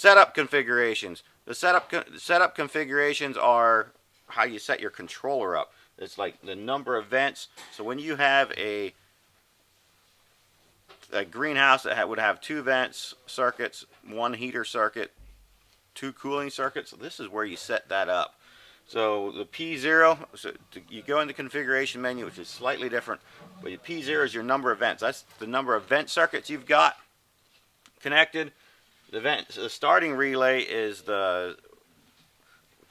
setup configurations. The setup configurations are how you set your controller up. It's like the number of vents. So when you have a greenhouse that would have 2 vents circuits, 1 heater circuit, 2 cooling circuits, so this is where you set that up. So the P0, so you go into configuration menu, which is slightly different, but your P0 is your number of vents. That's the number of vent circuits you've got connected. The starting relay is so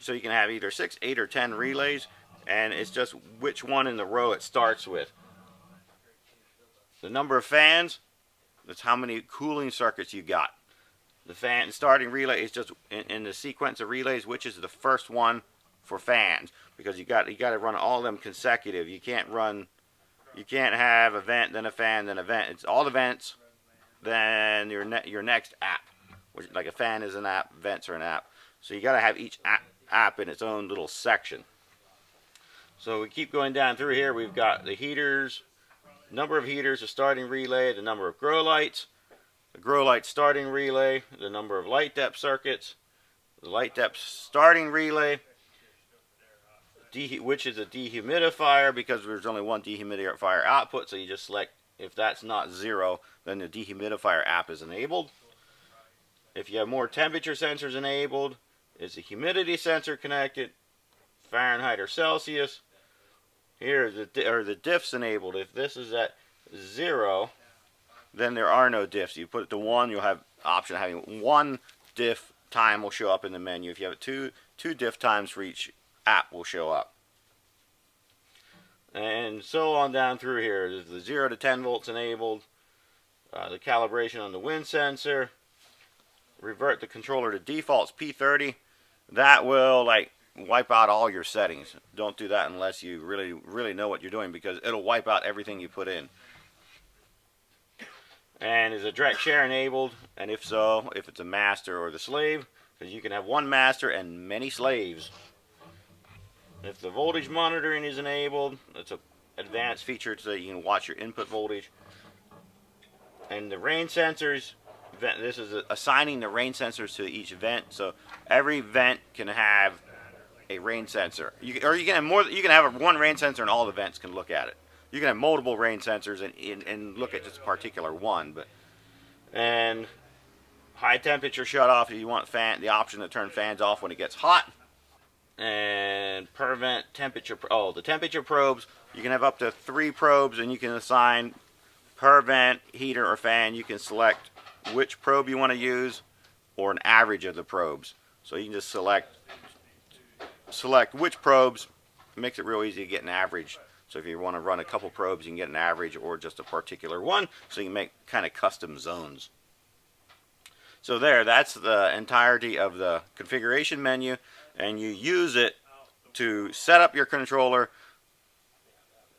you can have either 6, 8, or 10 relays, and it's just which one in the row it starts with. The number of fans, that's how many cooling circuits you got. The starting relay is just in the sequence of relays, which is the first one for fans, because you got to run all of them consecutive. You can't have a vent, then a fan, then a vent. It's all the vents, then your next app, which, like, a fan is an app, vents are an app. So you got to have each app in its own little section. So we keep going down through here. We've got the heaters, number of heaters, the starting relay, the number of grow lights, the grow light starting relay, the number of light depth circuits, the light depth starting relay, which is a dehumidifier, because there's only one dehumidifier output, so you just select, if that's not 0, then the dehumidifier app is enabled. If you have more temperature sensors enabled, is the humidity sensor connected, Fahrenheit or Celsius. Here are the diffs enabled. If this is at 0, then there are no diffs. You put it to 1, you'll have option of having 1 diff time will show up in the menu. If you have two diff times for each app will show up. And so on down through here. There's the 0 to 10 volts enabled, the calibration on the wind sensor, revert the controller to defaults P30. That will, like, wipe out all your settings. Don't do that unless you really know what you're doing, because it'll wipe out everything you put in. And is a direct share enabled? And if so, if it's a master or the slave, because you can have 1 master and many slaves. If the voltage monitoring is enabled, it's an advanced feature so that you can watch your input voltage. And the rain sensors, this is assigning the rain sensors to each vent. So every vent can have a rain sensor. You can have more. You can have 1 rain sensor and all the vents can look at it. You can have multiple rain sensors and look at just a particular one. And high temperature shut off if you want the option to turn fans off when it gets hot. And per vent temperature. The temperature probes. You can have up to 3 probes, and you can assign per vent, heater, or fan. You can select which probe you want to use, or an average of the probes. So you can just select which probes. It makes it real easy to get an average. So if you want to run a couple probes, you can get an average or just a particular one. So you can make kind of custom zones. So that's the entirety of the configuration menu, and you use it to set up your controller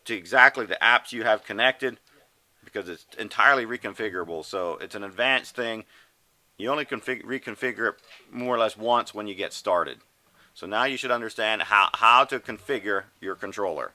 to exactly the apps you have connected, because it's entirely reconfigurable. So it's an advanced thing. You only reconfigure it more or less once when you get started. So now you should understand how to configure your controller.